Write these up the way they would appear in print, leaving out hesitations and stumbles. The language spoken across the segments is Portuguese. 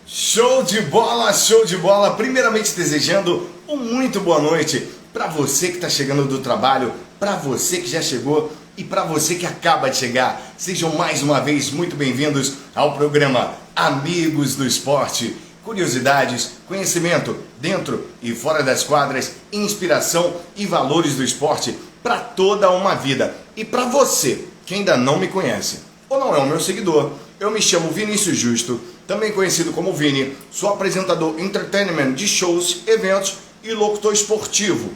Show de bola, show de bola. Primeiramente desejando muito boa noite para você que está chegando do trabalho, para você que já chegou e para você que acaba de chegar. Sejam mais uma vez muito bem-vindos ao programa Amigos do Esporte. Curiosidades, conhecimento dentro e fora das quadras, inspiração e valores do esporte para toda uma vida. E para você que ainda não me conhece ou não é o meu seguidor, eu me chamo Vinícius Justo, também conhecido como Vini, sou apresentador entertainment de shows, eventos e locutor esportivo.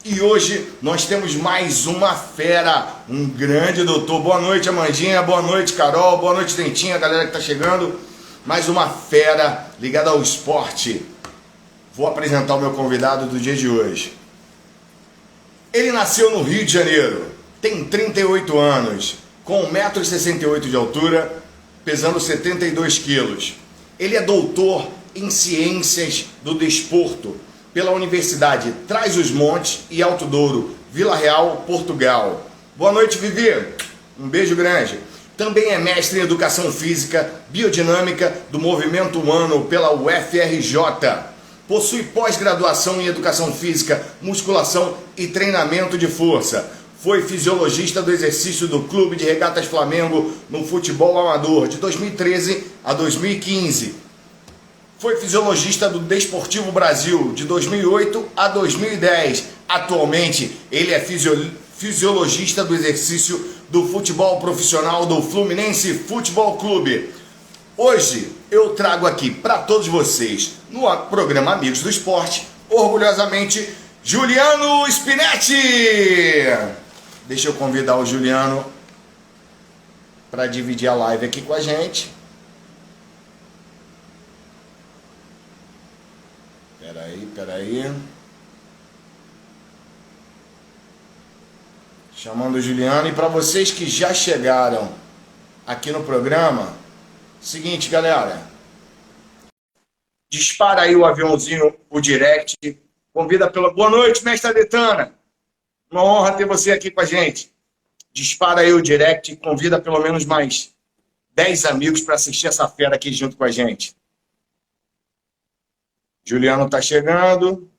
E hoje nós temos mais uma fera, um grande doutor. Boa noite, Amandinha, boa noite, Carol, boa noite, Dentinha, galera que tá chegando. Mais uma fera ligada ao esporte. Vou apresentar o meu convidado do dia de hoje. Ele nasceu no Rio de Janeiro, tem 38 anos, com 1,68 m de altura, pesando 72 quilos. Ele é doutor em Ciências do Desporto pela Universidade Trás-os-Montes e Alto Douro, Vila Real, Portugal. Boa noite, Vivi. Um beijo grande. Também é mestre em Educação Física, Biodinâmica do Movimento Humano pela UFRJ. Possui pós-graduação em Educação Física, Musculação e Treinamento de Força. Foi fisiologista do exercício do Clube de Regatas Flamengo no futebol amador de 2013 a 2015. Foi fisiologista do Desportivo Brasil de 2008 a 2010. Atualmente, ele é fisiologista do exercício do futebol profissional do Fluminense Futebol Clube. Hoje eu trago aqui para todos vocês, no programa Amigos do Esporte, orgulhosamente, Juliano Spinetti! Deixa eu convidar o Juliano para dividir a live aqui com a gente. Peraí. Chamando o Juliano. E para vocês que já chegaram aqui no programa, seguinte, galera. Dispara aí o aviãozinho, o direct. Convida pela... Boa noite, mestre Adetana. Uma honra ter você aqui com a gente. Dispara aí o direct e convida pelo menos mais 10 amigos para assistir essa fera aqui junto com a gente. Juliano tá chegando.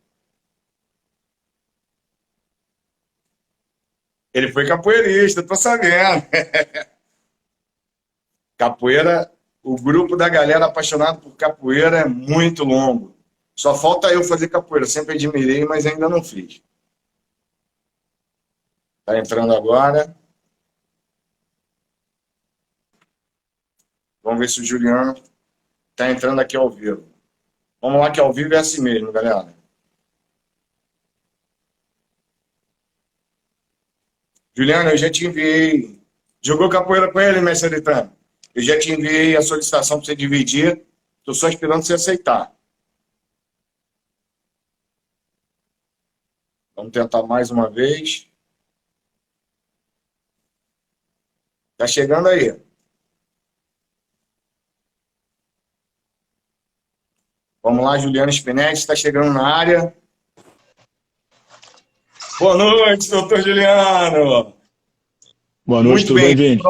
Ele foi capoeirista, tô sabendo. Capoeira, o grupo da galera apaixonada por capoeira é muito longo. Só falta eu fazer capoeira. Sempre admirei, mas ainda não fiz. Tá entrando agora. Vamos ver se o Juliano tá entrando aqui ao vivo. Vamos lá que ao vivo é assim mesmo, galera. Juliano, eu já te enviei. Jogou capoeira com ele, mestre Aritano? Eu já te enviei a solicitação para você dividir. Estou só esperando você aceitar. Vamos tentar mais uma vez. Tá chegando aí. Vamos lá, Juliano Spinetti, está chegando na área. Boa noite, doutor Juliano. Boa noite, tudo bem, Vini?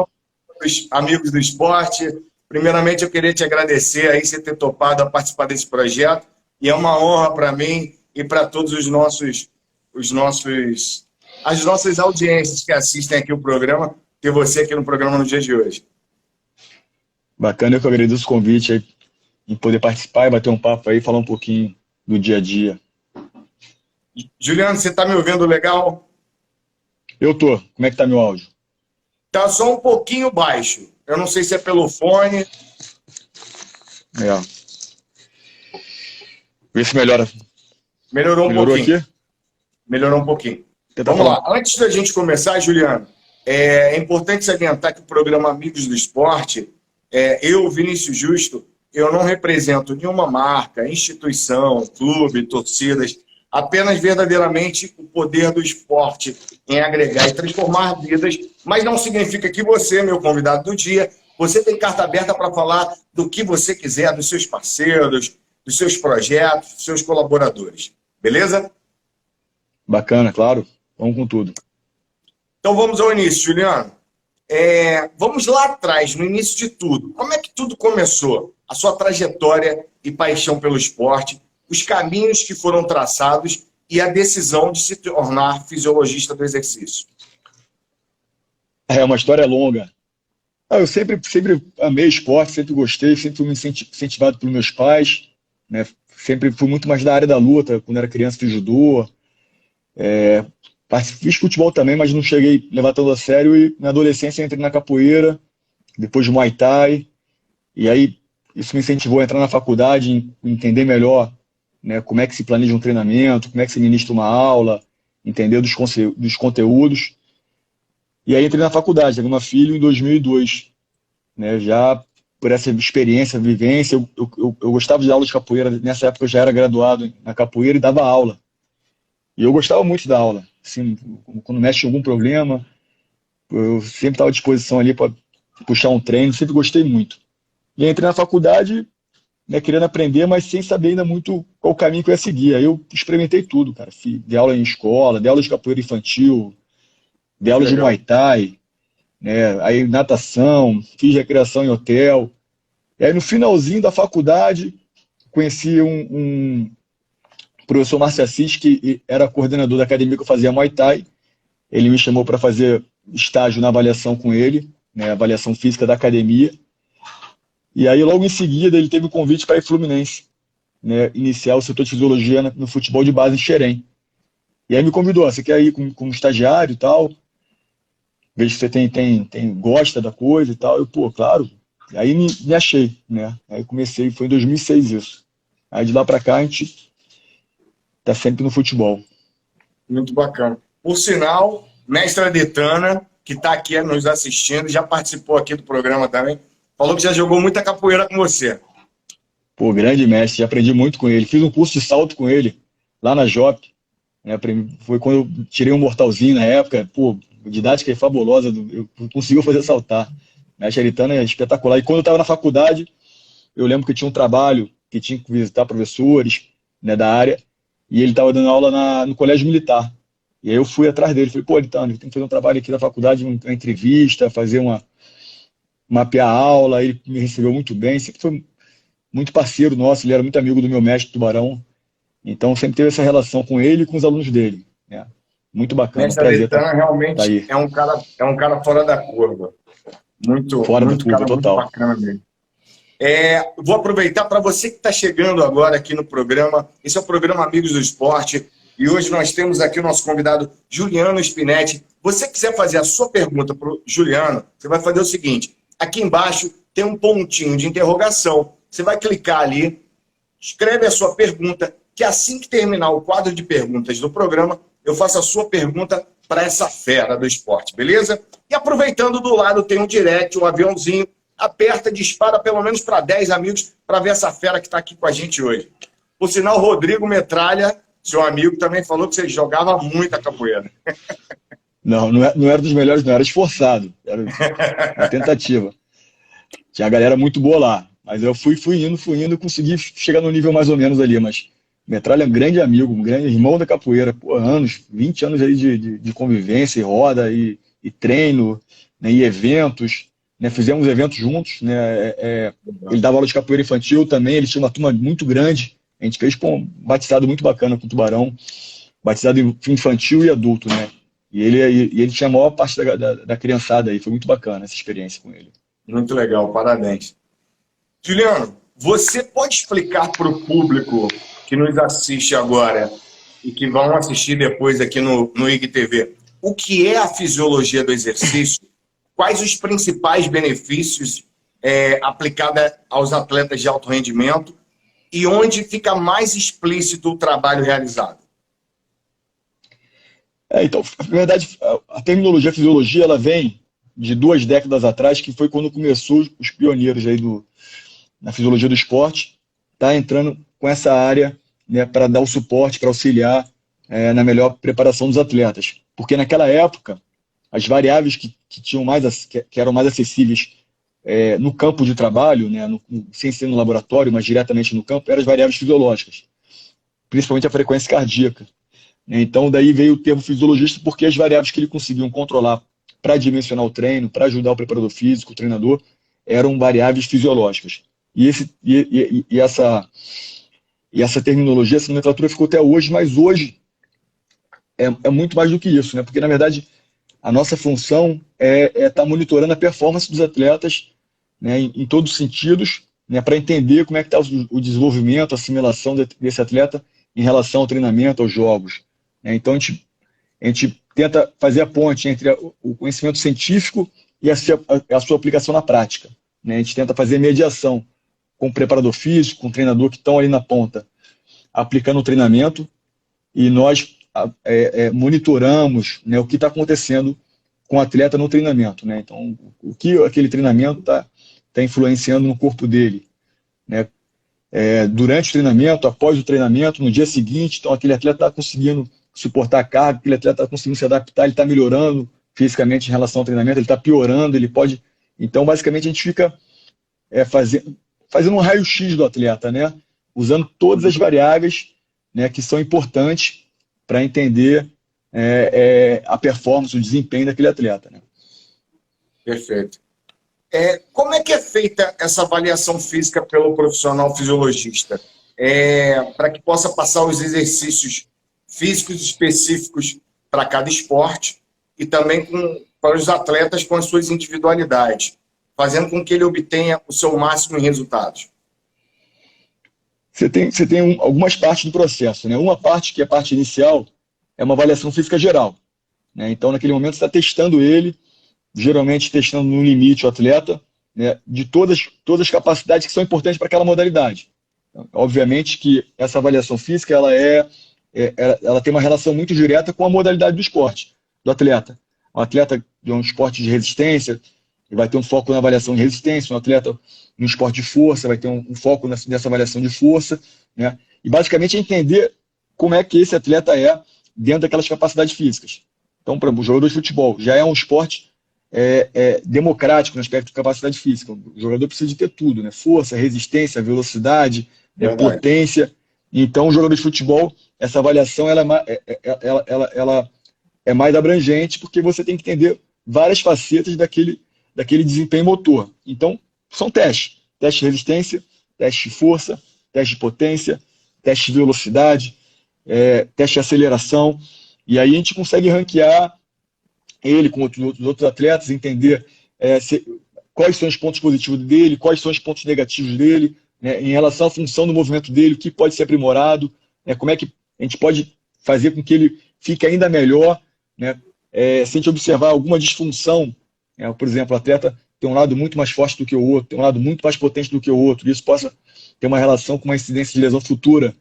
Amigos do esporte. Primeiramente, eu queria te agradecer aí você ter topado a participar desse projeto. E é uma honra para mim e para todos as nossas audiências que assistem aqui o programa, ter você aqui no programa no dia de hoje. Bacana, eu que agradeço o convite aí, em poder participar e bater um papo aí, falar um pouquinho do dia a dia. Juliano, você está me ouvindo legal? Eu tô. Como é que tá meu áudio? Tá só um pouquinho baixo. Eu não sei se é pelo fone. Vê se melhora. Melhorou pouquinho. Aqui? Melhorou um pouquinho. Vamos lá. Antes da gente começar, Juliano, é importante salientar que o programa Amigos do Esporte, eu, Vinícius Justo, eu não represento nenhuma marca, instituição, clube, torcidas, apenas verdadeiramente o poder do esporte em agregar e transformar vidas, mas não significa que você, meu convidado do dia, você tem carta aberta para falar do que você quiser, dos seus parceiros, dos seus projetos, dos seus colaboradores. Beleza? Bacana, claro. Vamos com tudo. Então vamos ao início, Juliano. Vamos lá atrás, no início de tudo. Como é que tudo começou? a sua trajetória e paixão pelo esporte, os caminhos que foram traçados e a decisão de se tornar fisiologista do exercício. É uma história longa. Eu sempre amei esporte, sempre gostei, sempre fui incentivado pelos meus pais, né? Sempre fui muito mais da área da luta, quando era criança fiz judô, fiz futebol também, mas não cheguei a levar tanto a sério, e na adolescência entrei na capoeira, depois Muay Thai, e aí isso me incentivou a entrar na faculdade, entender melhor, né, como é que se planeja um treinamento, como é que se ministra uma aula, entender dos conteúdos. E aí entrei na faculdade, Gama Filho, em 2002, né, já por essa experiência, vivência, eu gostava de dar aula de capoeira, nessa época eu já era graduado na capoeira e dava aula. E eu gostava muito da aula, assim, quando mexe em algum problema, eu sempre estava à disposição ali para puxar um treino, sempre gostei muito. E aí entrei na faculdade, né, querendo aprender, mas sem saber ainda muito qual caminho que eu ia seguir. Aí eu experimentei tudo, cara. Dei aula em escola, dei aula de capoeira infantil, dei aula de Muay Thai, né, aí natação, fiz recreação em hotel. E aí no finalzinho da faculdade, conheci um professor Márcio Assis, que era coordenador da academia que eu fazia Muay Thai. Ele me chamou para fazer estágio na avaliação com ele, né, avaliação física da academia. E aí logo em seguida ele teve um convite para ir Fluminense, né, iniciar o setor de fisiologia no futebol de base em Xerém. E aí me convidou, você quer ir como estagiário e tal? Vejo que você gosta da coisa e tal. Eu, pô, claro. E aí me achei, né? Aí comecei, foi em 2006 isso. Aí de lá para cá a gente tá sempre no futebol. Muito bacana. Por sinal, mestre Adetana, que está aqui nos assistindo, já participou aqui do programa também, falou que já jogou muita capoeira com você. Pô, grande mestre, já aprendi muito com ele. Fiz um curso de salto com ele, lá na JOP. Né? Foi quando eu tirei um mortalzinho na época. Pô, didática é fabulosa, eu conseguiu fazer saltar. Mestre Adetana é espetacular. E quando eu estava na faculdade, eu lembro que tinha um trabalho que tinha que visitar professores, né, da área, e ele estava dando aula no Colégio Militar. E aí eu fui atrás dele, falei, pô, Adetana, tem que fazer um trabalho aqui na faculdade, uma entrevista, fazer mapear a aula. Ele me recebeu muito bem, sempre foi muito parceiro nosso, ele era muito amigo do meu mestre Tubarão, então sempre teve essa relação com ele e com os alunos dele, né? Muito bacana, Mestre prazer Adetana realmente tá aí. é um cara fora da curva. Fora da curva, Cara, muito total. bacana mesmo. Vou aproveitar para você que está chegando agora aqui no programa. Esse é o programa Amigos do Esporte. E hoje nós temos aqui o nosso convidado Juliano Spinetti. Você quiser fazer a sua pergunta para o Juliano, você vai fazer o seguinte. Aqui embaixo tem um pontinho de interrogação. Você vai clicar ali, escreve a sua pergunta, que assim que terminar o quadro de perguntas do programa, eu faço a sua pergunta para essa fera do esporte, beleza? E aproveitando do lado tem um direct, um aviãozinho, aperta, dispara pelo menos para 10 amigos para ver essa fera que está aqui com a gente hoje. Por sinal, Rodrigo Metralha, seu amigo, também falou que você jogava muita capoeira. Não era dos melhores, não, era esforçado, era uma tentativa. Tinha a galera muito boa lá, mas eu fui indo, consegui chegar no nível mais ou menos ali, mas Metralha é um grande amigo, um grande irmão da capoeira, pô, 20 anos aí de convivência e roda e treino, né, e eventos, né, fizemos eventos juntos, né, ele dava aula de capoeira infantil também, ele tinha uma turma muito grande, a gente fez um batizado muito bacana com o Tubarão, batizado infantil e adulto, né, e ele tinha a maior parte da criançada aí, foi muito bacana essa experiência com ele. Muito legal, parabéns. Juliano, você pode explicar para o público que nos assiste agora e que vão assistir depois aqui no IGTV, o que é a fisiologia do exercício? Quais os principais benefícios aplicados aos atletas de alto rendimento e onde fica mais explícito o trabalho realizado? Então, na verdade, a terminologia fisiologia, ela vem de 2 décadas atrás, que foi quando começou os pioneiros aí na fisiologia do esporte, tá entrando com essa área, né, para dar o suporte, para auxiliar na melhor preparação dos atletas. Porque naquela época, as variáveis que eram mais acessíveis no campo de trabalho, né, sem ser no laboratório, mas diretamente no campo, eram as variáveis fisiológicas, principalmente a frequência cardíaca. Então, daí veio o termo fisiologista, porque as variáveis que ele conseguiam controlar para dimensionar o treino, para ajudar o preparador físico, o treinador, eram variáveis fisiológicas. e essa terminologia, essa nomenclatura ficou até hoje, mas hoje é muito mais do que isso, né? Porque, na verdade, a nossa função é estar monitorando a performance dos atletas, né, em todos os sentidos, né, para entender como é que está o desenvolvimento, a assimilação desse atleta em relação ao treinamento, aos jogos. Né? Então, a gente tenta fazer a ponte entre o conhecimento científico e a sua aplicação na prática. Né? A gente tenta fazer mediação com o preparador físico, com o treinador que estão ali na ponta, aplicando o treinamento, e nós monitoramos, né, o que está acontecendo com o atleta no treinamento. Né? Então, o que aquele treinamento está influenciando no corpo dele. Né? Durante o treinamento, após o treinamento, no dia seguinte, então aquele atleta está conseguindo suportar a carga, aquele atleta está conseguindo se adaptar, ele está melhorando fisicamente em relação ao treinamento, ele está piorando, ele pode... Então, basicamente, a gente fica fazendo um raio-x do atleta, né? Usando todas as variáveis, né, que são importantes para entender a performance, o desempenho daquele atleta. Né? Perfeito. Como é que é feita essa avaliação física pelo profissional fisiologista? Para que possa passar os exercícios físicos específicos para cada esporte e também para os atletas com as suas individualidades, fazendo com que ele obtenha o seu máximo em resultados. Você tem algumas partes do processo. Né? Uma parte, que é a parte inicial, é uma avaliação física geral. Né? Então, naquele momento, você está testando ele, geralmente testando no limite o atleta, né, de todas as capacidades que são importantes para aquela modalidade. Então, obviamente que essa avaliação física ela tem uma relação muito direta com a modalidade do esporte, do atleta. Um atleta de um esporte de resistência, ele vai ter um foco na avaliação de resistência, um atleta no esporte de força vai ter um foco nessa avaliação de força, né? E basicamente é entender como é que esse atleta é dentro daquelas capacidades físicas. Então, para o jogador de futebol, já é um esporte democrático no aspecto de capacidade física. O jogador precisa de ter tudo, né? Força, resistência, velocidade, potência. Então, o jogador de futebol, essa avaliação ela é mais abrangente, porque você tem que entender várias facetas daquele desempenho motor. Então, são testes. Teste de resistência, teste de força, teste de potência, teste de velocidade, teste de aceleração. E aí a gente consegue ranquear ele com outros atletas, entender quais são os pontos positivos dele, quais são os pontos negativos dele, né, em relação à função do movimento dele, o que pode ser aprimorado, né, como é que a gente pode fazer com que ele fique ainda melhor, né, se a gente observar alguma disfunção, por exemplo, o atleta tem um lado muito mais forte do que o outro, tem um lado muito mais potente do que o outro, e isso possa ter uma relação com uma incidência de lesão futura,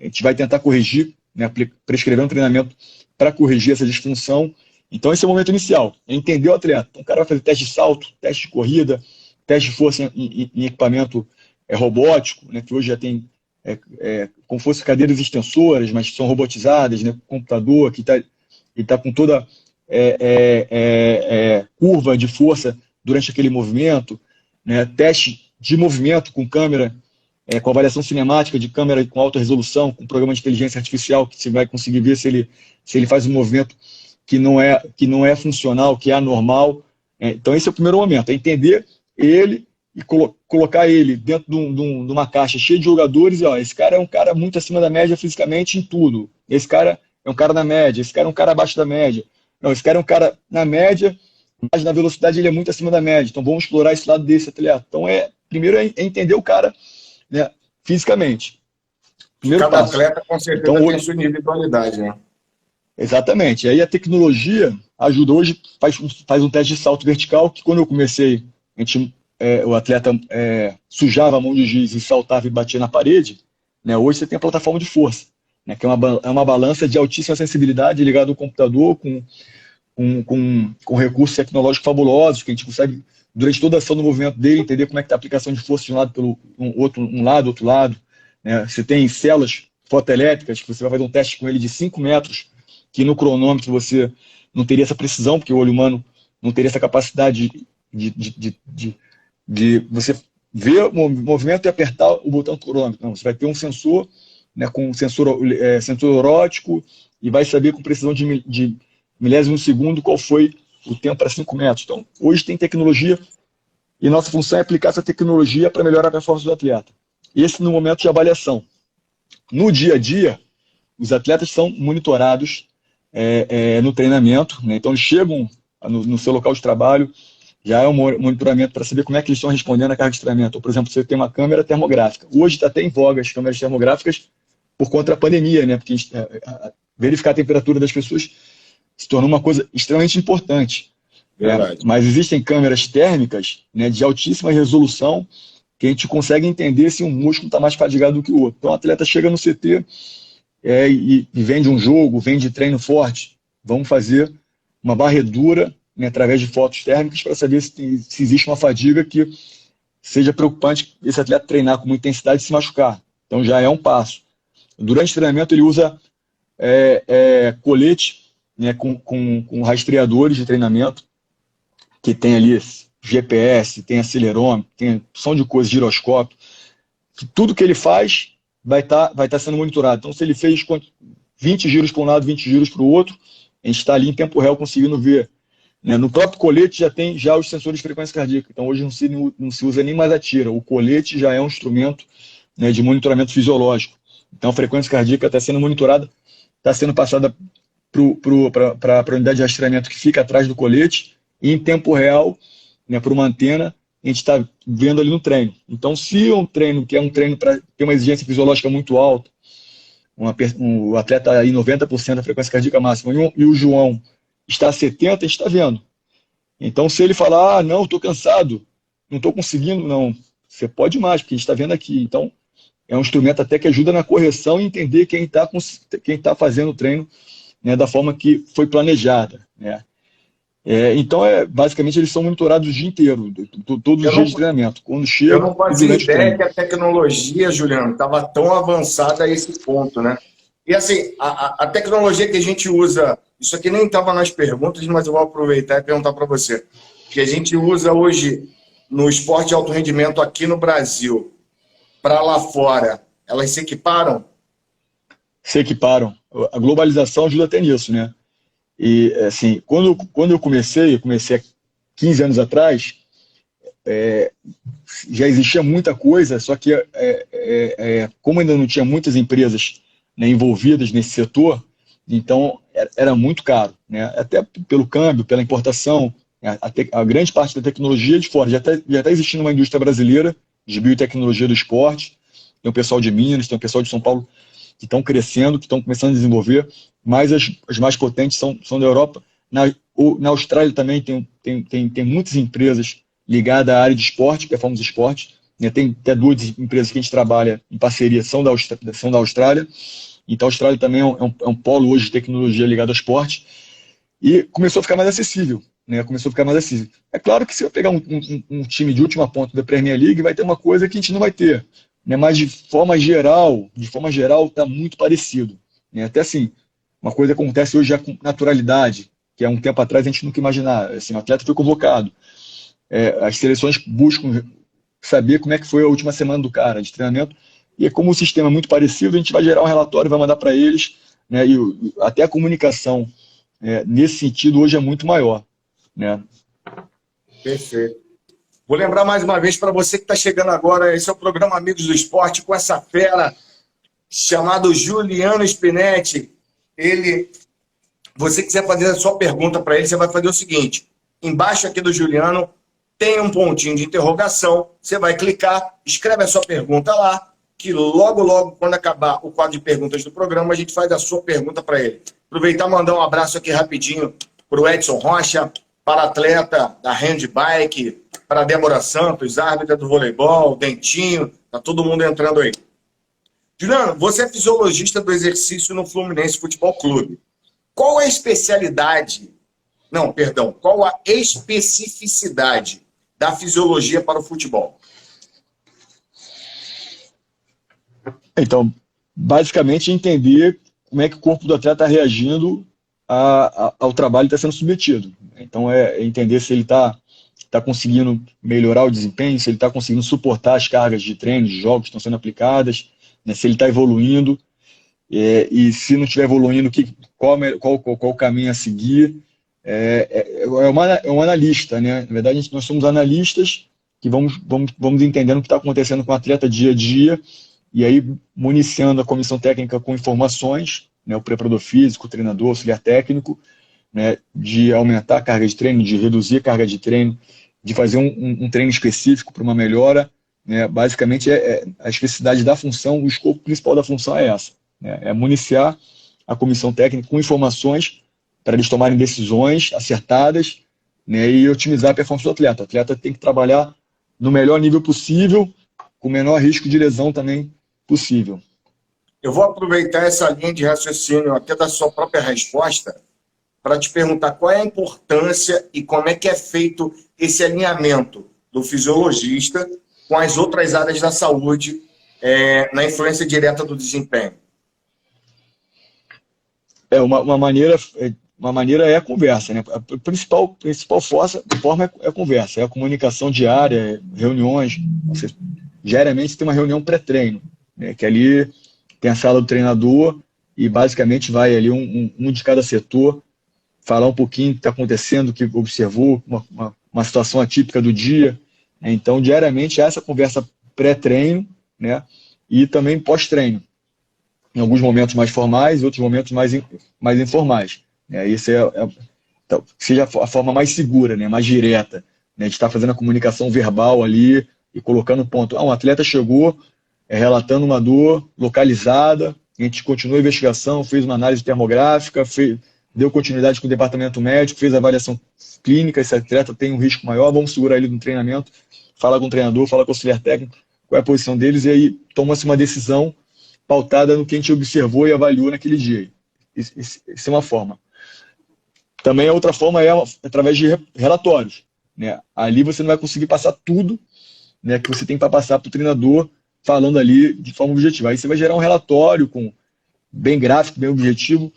a gente vai tentar corrigir, né, prescrever um treinamento para corrigir essa disfunção. Então esse é o momento inicial, é entender o atleta. Então o cara vai fazer teste de salto, teste de corrida, teste de força em equipamento robótico, né, que hoje já tem como se fossem cadeiras extensoras, mas são robotizadas, né, computador, que está com toda curva de força durante aquele movimento, né, teste de movimento com câmera, com avaliação cinemática de câmera com alta resolução, com programa de inteligência artificial, que você vai conseguir ver se ele faz um movimento que não é funcional, que é anormal. Então esse é o primeiro momento, é entender ele e colocar ele dentro de uma caixa cheia de jogadores, e esse cara é um cara muito acima da média fisicamente em tudo, esse cara é um cara na média, esse cara é um cara abaixo da média, não, esse cara é um cara na média, mas na velocidade ele é muito acima da média, então vamos explorar esse lado desse atleta. Então primeiro é entender o cara, né, fisicamente. Primeiro Cada passo. atleta com certeza Então, tem sua individualidade, né? Exatamente. Aí a tecnologia ajuda hoje, faz um teste de salto vertical, que quando eu comecei, o atleta sujava a mão de giz e saltava e batia na parede, né? Hoje você tem a plataforma de força, né? Que é uma balança de altíssima sensibilidade ligada ao computador com recursos tecnológicos fabulosos, que a gente consegue, durante toda a ação do movimento dele, entender como é que está a aplicação de força de um lado pelo outro lado. Né? Você tem células fotoelétricas, que você vai fazer um teste com ele de 5 metros, que no cronômetro você não teria essa precisão, porque o olho humano não teria essa capacidade de você ver o movimento e apertar o botão do cronômetro. Não, você vai ter um sensor, né, com sensor óptico, e vai saber com precisão de milésimo de segundo qual foi o tempo para 5 metros. Então, hoje tem tecnologia e nossa função é aplicar essa tecnologia para melhorar a performance do atleta. Esse no momento de avaliação. No dia a dia, os atletas são monitorados no treinamento, né? Então eles chegam no seu local de trabalho, já é um monitoramento para saber como é que eles estão respondendo à carga de treinamento. Ou, por exemplo, você tem uma câmera termográfica. Hoje está até em voga as câmeras termográficas por conta da pandemia, né? Porque verificar a temperatura das pessoas se tornou uma coisa extremamente importante. Mas existem câmeras térmicas, né, de altíssima resolução que a gente consegue entender se um músculo está mais fadigado do que o outro. Então o atleta chega no CT e vem de um jogo, vem de treino forte. Vamos fazer uma varredura, né, através de fotos térmicas para saber se existe uma fadiga que seja preocupante esse atleta treinar com muita intensidade e se machucar. Então já é um passo. Durante o treinamento ele usa colete, né, com rastreadores de treinamento, que tem ali GPS, tem acelerômetro, tem opção de coisas, giroscópio, que tudo que ele faz vai tá sendo monitorado. Então, se ele fez 20 giros para um lado, 20 giros para o outro, a gente está ali em tempo real conseguindo ver. Né? No próprio colete já tem os sensores de frequência cardíaca. Então, hoje não se usa nem mais a tira. O colete já é um instrumento, né, de monitoramento fisiológico. Então, a frequência cardíaca está sendo monitorada, está sendo passada para a unidade de rastreamento que fica atrás do colete, e em tempo real, né, por uma antena, a gente está vendo ali no treino. Então, se é um treino que é um treino para ter uma exigência fisiológica muito alta, o atleta aí 90% da frequência cardíaca máxima, e o João está a 70%, a gente está vendo. Então, se ele falar, não, estou cansado, não estou conseguindo, não, você pode mais, porque a gente está vendo aqui. Então, é um instrumento até que ajuda na correção e entender quem tá fazendo o treino, né, da forma que foi planejada, né? Então, basicamente, eles são monitorados o dia inteiro, todos os dias de treinamento. Quando chega, eu não fazia ideia que a tecnologia, Juliano, estava tão avançada a esse ponto, né? E assim, a tecnologia que a gente usa, isso aqui nem estava nas perguntas, mas eu vou aproveitar e perguntar para você. Que a gente usa hoje no esporte de alto rendimento aqui no Brasil, para lá fora, elas se equiparam? Se equiparam. A globalização ajuda até nisso, né? E, assim, quando eu comecei há 15 anos atrás, já existia muita coisa, só que como ainda não tinha muitas empresas, né, envolvidas nesse setor, então era muito caro, né? Até pelo câmbio, pela importação, a grande parte da tecnologia de fora. Já tá existindo uma indústria brasileira de biotecnologia do esporte, tem o pessoal de Minas, tem o pessoal de São Paulo que estão crescendo, que estão começando a desenvolver, mas as mais potentes são da Europa. Na Austrália também tem muitas empresas ligadas à área de esporte, performance esporte, né? Tem até duas empresas que a gente trabalha em parceria, são da Austrália. Então a Austrália também é um polo hoje de tecnologia ligado ao esporte, e começou a ficar mais acessível. Né? É claro que se eu pegar um time de última ponta da Premier League, vai ter uma coisa que a gente não vai ter, né? Mas de forma geral está muito parecido, né? Até assim, uma coisa que acontece hoje já com naturalidade, que há um tempo atrás a gente nunca imaginava. Assim, o atleta foi convocado, as seleções buscam saber como é que foi a última semana do cara de treinamento, e como o sistema é muito parecido, a gente vai gerar um relatório e vai mandar para eles, né? E até a comunicação, nesse sentido hoje é muito maior, né? Perfeito. Vou lembrar mais uma vez para você que está chegando agora, esse é o programa Amigos do Esporte, com essa fera chamado Juliano Spinetti. Você quiser fazer a sua pergunta para ele, você vai fazer o seguinte: embaixo aqui do Juliano tem um pontinho de interrogação, você vai clicar, escreve a sua pergunta lá, que logo, quando acabar o quadro de perguntas do programa, a gente faz a sua pergunta para ele. Aproveitar e mandar um abraço aqui rapidinho para o Edson Rocha, para atleta da handbike, para a Débora Santos, árbitra do voleibol, Dentinho, tá todo mundo entrando aí. Juliano, você é fisiologista do exercício no Fluminense Futebol Clube. Qual a especificidade da fisiologia para o futebol? Então, basicamente entender como é que o corpo do atleta está reagindo ao trabalho que está sendo submetido. Então, entender se ele está conseguindo melhorar o desempenho, se ele está conseguindo suportar as cargas de treino, de jogos que estão sendo aplicadas, né, se ele está evoluindo, e se não estiver evoluindo, qual o caminho a seguir. É um analista, né? Na verdade, nós somos analistas que vamos entendendo o que está acontecendo com o atleta dia a dia, e aí municiando a comissão técnica com informações, né, o preparador físico, o treinador, o auxiliar técnico, né, de aumentar a carga de treino, de reduzir a carga de treino, de fazer um treino específico para uma melhora, né. Basicamente a especificidade da função, o escopo principal da função é essa, né, é municiar a comissão técnica com informações para eles tomarem decisões acertadas, né, e otimizar a performance do atleta. O atleta tem que trabalhar no melhor nível possível, com o menor risco de lesão também possível. Eu vou aproveitar essa linha de raciocínio até da sua própria resposta para te perguntar qual é a importância e como é que é feito esse alinhamento do fisiologista com as outras áreas da saúde na influência direta do desempenho. Uma maneira é a conversa, né? A principal forma é a conversa, é a comunicação diária, reuniões. Diariamente tem uma reunião pré-treino, né? Que ali tem a sala do treinador e basicamente vai ali um de cada setor falar um pouquinho do que está acontecendo, o que observou, uma situação atípica do dia, né? Então, diariamente, há essa conversa pré-treino, né? E também pós-treino. Em alguns momentos mais formais, outros momentos mais informais. Isso seja a forma mais segura, né? Mais direta, né? De estar fazendo a comunicação verbal ali e colocando ponto. Um atleta chegou relatando uma dor localizada, a gente continuou a investigação, fez uma análise termográfica, deu continuidade com o departamento médico, fez a avaliação clínica, esse atleta tem um risco maior, vamos segurar ele no treinamento, fala com o treinador, fala com o auxiliar técnico, qual é a posição deles, e aí toma-se uma decisão pautada no que a gente observou e avaliou naquele dia. Isso é uma forma. Também a outra forma é através de relatórios, né? Ali você não vai conseguir passar tudo, né, que você tem para passar para o treinador, falando ali de forma objetiva. Aí você vai gerar um relatório bem gráfico, bem objetivo,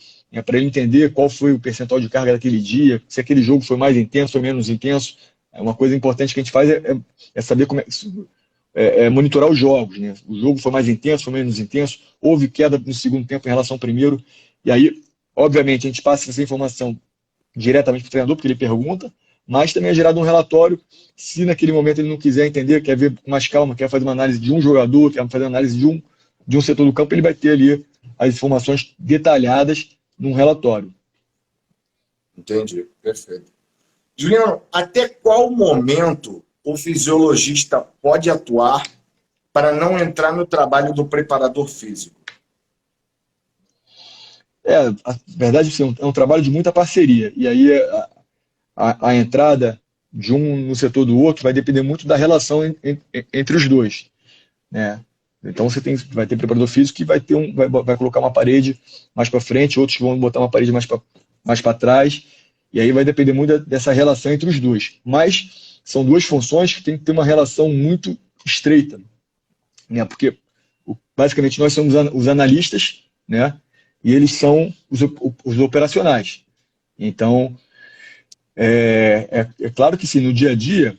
para ele entender qual foi o percentual de carga daquele dia, se aquele jogo foi mais intenso ou menos intenso. Uma coisa importante que a gente faz é saber monitorar os jogos, né? O jogo foi mais intenso, foi menos intenso, houve queda no segundo tempo em relação ao primeiro, e aí, obviamente, a gente passa essa informação diretamente para o treinador, porque ele pergunta, mas também é gerado um relatório, se naquele momento ele não quiser entender, quer ver com mais calma, quer fazer uma análise de um jogador, quer fazer uma análise de um setor do campo, ele vai ter ali as informações detalhadas num relatório. Entendi, perfeito. Juliano, até qual momento o fisiologista pode atuar para não entrar no trabalho do preparador físico? A verdade é um trabalho de muita parceria, e aí a entrada de um no setor do outro vai depender muito da relação entre os dois, né? Então você vai ter preparador físico que vai colocar uma parede mais para frente, outros que vão botar uma parede mais para trás, e aí vai depender muito dessa relação entre os dois. Mas são duas funções que tem que ter uma relação muito estreita, né? Porque basicamente nós somos os analistas, né? E eles são os operacionais. Então, é claro que sim, no dia a dia,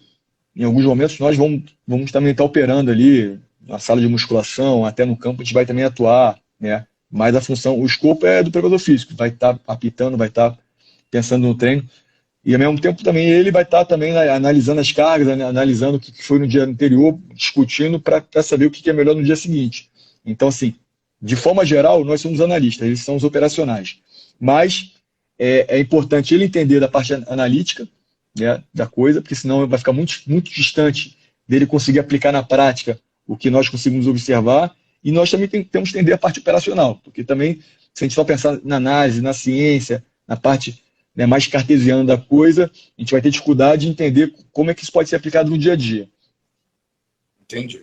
em alguns momentos nós vamos também estar operando ali na sala de musculação, até no campo a gente vai também atuar, né? Mas o escopo é do preparador físico, vai estar apitando, vai estar pensando no treino, e ao mesmo tempo também ele vai estar também analisando as cargas, analisando o que foi no dia anterior, discutindo para saber o que é melhor no dia seguinte. Então, assim, de forma geral, nós somos analistas, eles são os operacionais. Mas é importante ele entender da parte analítica, né, da coisa, porque senão vai ficar muito, muito distante dele conseguir aplicar na prática o que nós conseguimos observar, e nós também temos que entender a parte operacional, porque também, se a gente só pensar na análise, na ciência, na parte, né, mais cartesiana da coisa, a gente vai ter dificuldade de entender como é que isso pode ser aplicado no dia a dia. Entendi.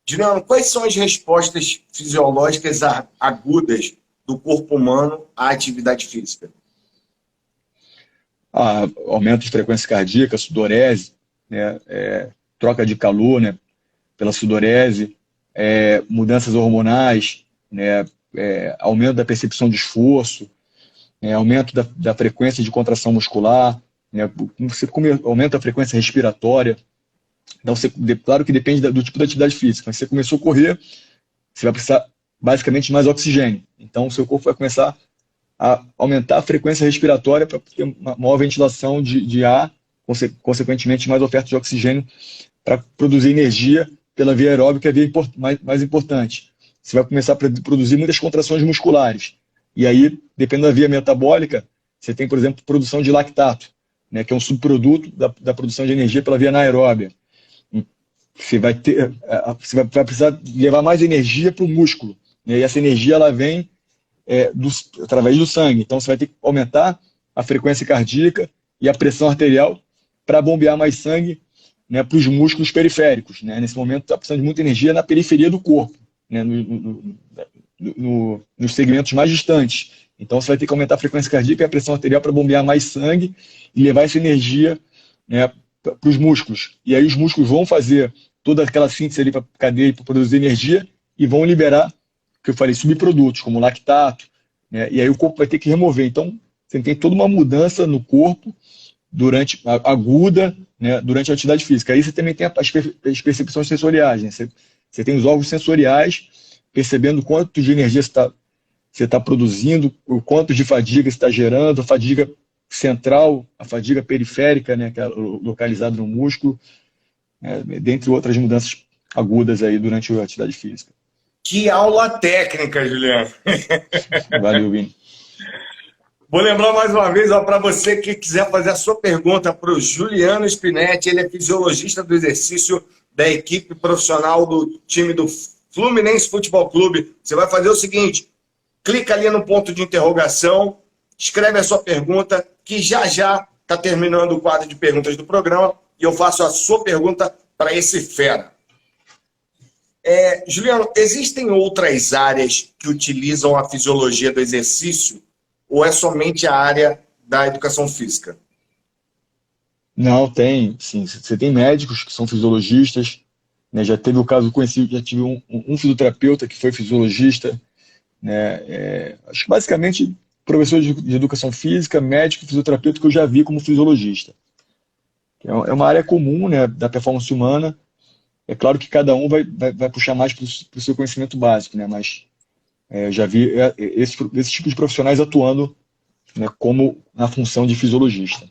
Juliano, quais são as respostas fisiológicas agudas do corpo humano à atividade física? Aumento de frequência cardíaca, sudorese, né, troca de calor, né, pela sudorese, mudanças hormonais, né, aumento da percepção de esforço, aumento da frequência de contração muscular, né, aumenta a frequência respiratória. Então, claro que depende do tipo de atividade física. Mas se você começou a correr, você vai precisar basicamente de mais oxigênio. Então, o seu corpo vai começar a aumentar a frequência respiratória para ter uma maior ventilação de ar consequentemente mais oferta de oxigênio para produzir energia pela via aeróbica, que é a via mais importante. Você vai começar a produzir muitas contrações musculares. E aí, dependendo da via metabólica, você tem, por exemplo, produção de lactato, né, que é um subproduto da produção de energia pela via anaeróbia. Você vai precisar levar mais energia para o músculo, né, e essa energia ela vem através do sangue. Então, você vai ter que aumentar a frequência cardíaca e a pressão arterial para bombear mais sangue, né, para os músculos periféricos. Né? Nesse momento, está precisando de muita energia na periferia do corpo, né, nos segmentos mais distantes. Então, você vai ter que aumentar a frequência cardíaca e a pressão arterial para bombear mais sangue e levar essa energia, né, para os músculos. E aí os músculos vão fazer toda aquela síntese ali para a cadeia para produzir energia e vão liberar, que eu falei, subprodutos, como lactato, né, e aí o corpo vai ter que remover. Então, você tem toda uma mudança no corpo aguda, né, durante a atividade física. Aí você também tem as percepções sensoriais. Né? Você tem os órgãos sensoriais percebendo quanto de energia você está produzindo, o quanto de fadiga você está gerando, a fadiga central, a fadiga periférica, né, que é localizada no músculo, dentre outras mudanças agudas aí durante a atividade física. Que aula técnica, Juliano! Valeu, Vini. Vou lembrar mais uma vez, para você que quiser fazer a sua pergunta para o Juliano Spinetti, ele é fisiologista do exercício da equipe profissional do time do Fluminense Futebol Clube. Você vai fazer o seguinte, clica ali no ponto de interrogação, escreve a sua pergunta, que já está terminando o quadro de perguntas do programa, e eu faço a sua pergunta para esse fera. Juliano, existem outras áreas que utilizam a fisiologia do exercício ou é somente a área da educação física? Não, tem. Sim, você tem médicos que são fisiologistas, né? Já teve o caso conhecido, já tive um fisioterapeuta que foi fisiologista, né? Acho que basicamente professor de educação física, médico e fisioterapeuta que eu já vi como fisiologista. É uma área comum, né, da performance humana. É claro que cada um vai puxar mais para o seu conhecimento básico, né? Mas já vi esse tipo de profissionais atuando, né, como na função de fisiologista.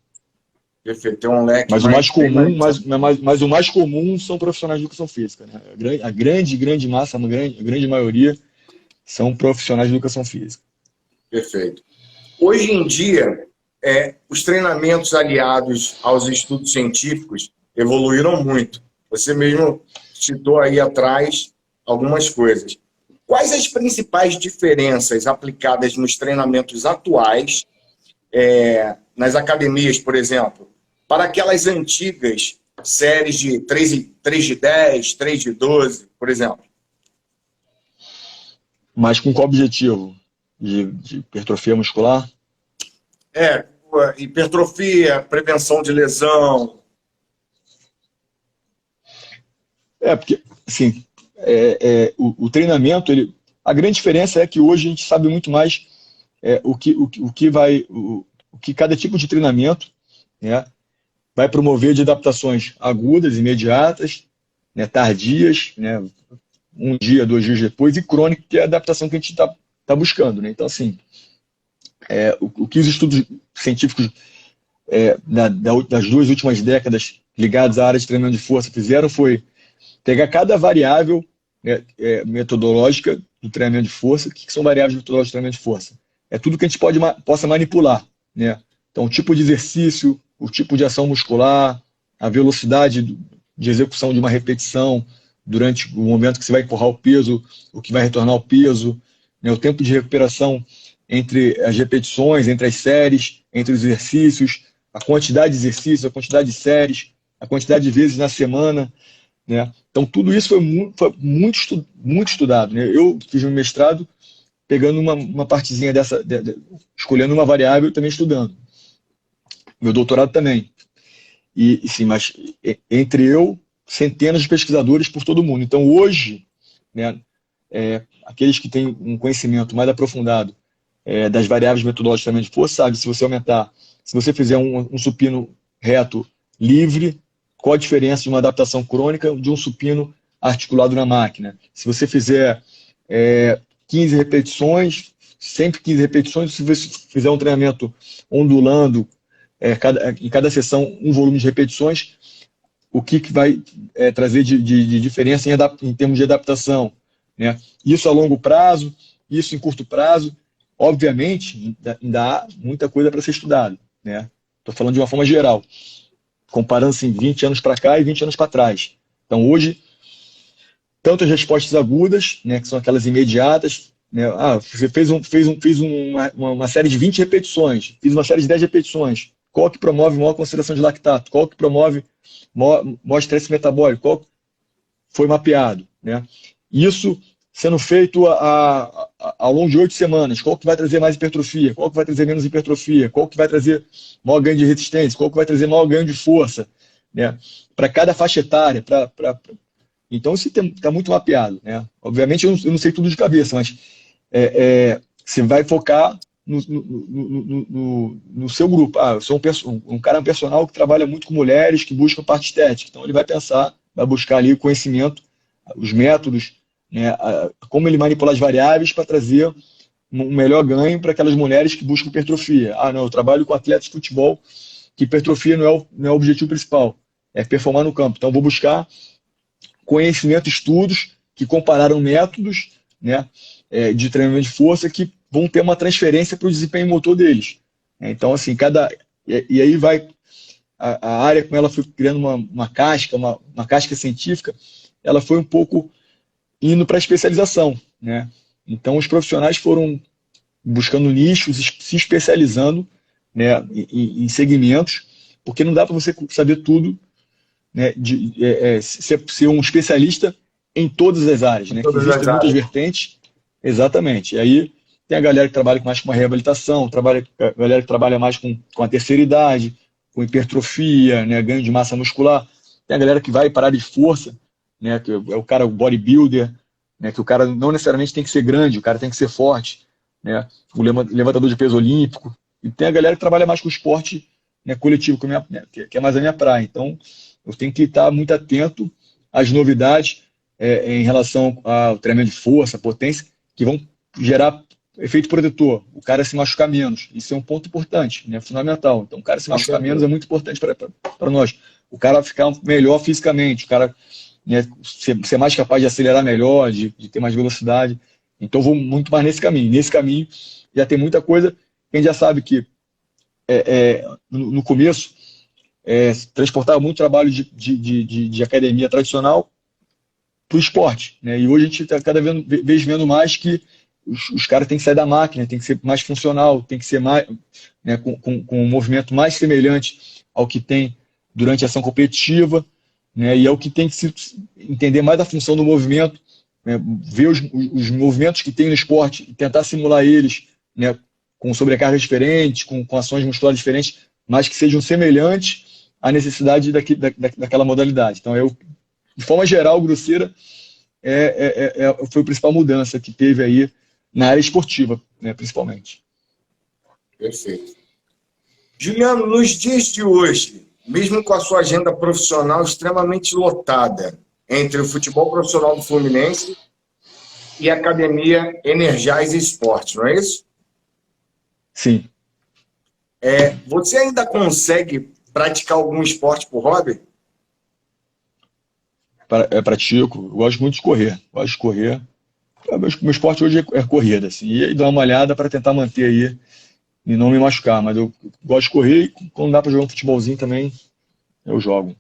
Perfeito, tem um leque. Mas o mais comum são profissionais de educação física, né? A grande massa, a grande maioria são profissionais de educação física. Perfeito. Hoje em dia, os treinamentos aliados aos estudos científicos evoluíram muito. Você mesmo citou aí atrás algumas coisas. Quais as principais diferenças aplicadas nos treinamentos atuais, nas academias, por exemplo, para aquelas antigas séries de 3 de 10, 3 de 12, por exemplo? Mas com qual objetivo? De hipertrofia muscular? Hipertrofia, prevenção de lesão. Porque, assim, o treinamento, a grande diferença é que hoje a gente sabe muito mais o que cada tipo de treinamento, né, vai promover de adaptações agudas, imediatas, né, tardias, né, 1 dia, 2 dias depois, e crônica, que é a adaptação que a gente está buscando. Né? Então, assim, o que os estudos científicos das 2 últimas décadas ligados à área de treinamento de força fizeram foi pegar cada variável metodológica do treinamento de força. O que são variáveis metodológicas do treinamento de força? É tudo que a gente possa manipular. Né? Então, o tipo de exercício, o tipo de ação muscular, a velocidade de execução de uma repetição durante o momento que você vai empurrar o peso, o que vai retornar ao peso, né? O tempo de recuperação entre as repetições, entre as séries, entre os exercícios, a quantidade de exercícios, a quantidade de séries, a quantidade de vezes na semana. Né? Então, tudo isso foi muito estudado. Né? Eu fiz meu mestrado pegando uma partezinha escolhendo uma variável e também estudando. Meu doutorado também. E sim, mas entre centenas de pesquisadores por todo o mundo. Então, hoje, né, aqueles que têm um conhecimento mais aprofundado das variáveis metodológicas de treinamento de força, sabe, se você fizer um supino reto livre, qual a diferença de uma adaptação crônica de um supino articulado na máquina. Se você fizer 15 repetições, sempre 15 repetições, se você fizer um treinamento ondulando em cada sessão um volume de repetições, o que vai trazer de diferença em termos de adaptação, né? Isso a longo prazo, isso em curto prazo, obviamente, ainda há muita coisa para ser estudado, né? Estou falando de uma forma geral, comparando assim, 20 anos para cá e 20 anos para trás. Então, hoje, tanto as respostas agudas, né, que são aquelas imediatas, né? Você fez uma série de 20 repetições, fiz uma série de 10 repetições. Qual que promove maior concentração de lactato? Qual que promove maior estresse metabólico? Qual foi mapeado, né? Isso sendo feito ao longo de 8 semanas. Qual que vai trazer mais hipertrofia? Qual que vai trazer menos hipertrofia? Qual que vai trazer maior ganho de resistência? Qual que vai trazer maior ganho de força? Né? Para cada faixa etária. Então, isso está muito mapeado, né? Obviamente, eu não sei tudo de cabeça, mas você vai focar no seu grupo. Eu sou um cara personal que trabalha muito com mulheres que buscam parte estética. Então, ele vai buscar ali o conhecimento, os métodos, né, como ele manipula as variáveis para trazer um melhor ganho para aquelas mulheres que buscam hipertrofia. Não, eu trabalho com atletas de futebol que hipertrofia não é o objetivo principal, é performar no campo. Então, eu vou buscar conhecimento, estudos que compararam métodos, né, de treinamento de força que vão ter uma transferência para o desempenho motor deles. Então, assim, e aí vai a área, como ela foi criando uma casca científica, ela foi um pouco indo para a especialização, né? Então, os profissionais foram buscando nichos, se especializando, né, em segmentos, porque não dá para você saber tudo, né, ser um especialista em todas as áreas, né? Que existem muitas vertentes. Exatamente. E aí tem a galera que trabalha mais com a reabilitação, a galera que trabalha mais com a terceira idade, com hipertrofia, né, ganho de massa muscular. Tem a galera que vai para a área de força, né, que é o cara, o bodybuilder, né, que o cara não necessariamente tem que ser grande, o cara tem que ser forte, né, o levantador de peso olímpico. E tem a galera que trabalha mais com o esporte, né, coletivo, que é mais a minha praia. Então, eu tenho que estar muito atento às novidades em relação ao treinamento de força, potência, que vão gerar efeito protetor, o cara se machucar menos. Isso é um ponto importante, né, fundamental. Então, o cara se machucar menos é muito importante para nós. O cara ficar melhor fisicamente, o cara, né, ser mais capaz de acelerar melhor, de ter mais velocidade. Então, eu vou muito mais nesse caminho. Nesse caminho, já tem muita coisa que a gente já sabe que no começo transportava muito trabalho de academia tradicional para o esporte, né? E hoje a gente está cada vez vendo mais que os caras têm que sair da máquina, tem que ser mais funcional, tem que ser mais, né, com um movimento mais semelhante ao que tem durante a ação competitiva, né? E é o que tem que se entender mais da função do movimento, né? Ver os movimentos que tem no esporte e tentar simular eles, né, com sobrecargas diferentes, com ações musculares diferentes, mas que sejam semelhantes à necessidade daquela modalidade. Então, de forma geral, grosseira, foi a principal mudança que teve aí na área esportiva, né, principalmente. Perfeito. Juliano, nos dias de hoje, mesmo com a sua agenda profissional extremamente lotada, entre o futebol profissional do Fluminense e a academia Energize Esportes, não é isso? Sim. Você ainda consegue praticar algum esporte por hobby? Pratico. Eu gosto muito de correr. Gosto de correr. Meu esporte hoje é corrida, assim. E aí dar uma olhada para tentar manter aí e não me machucar. Mas eu gosto de correr e quando dá para jogar um futebolzinho também, eu jogo.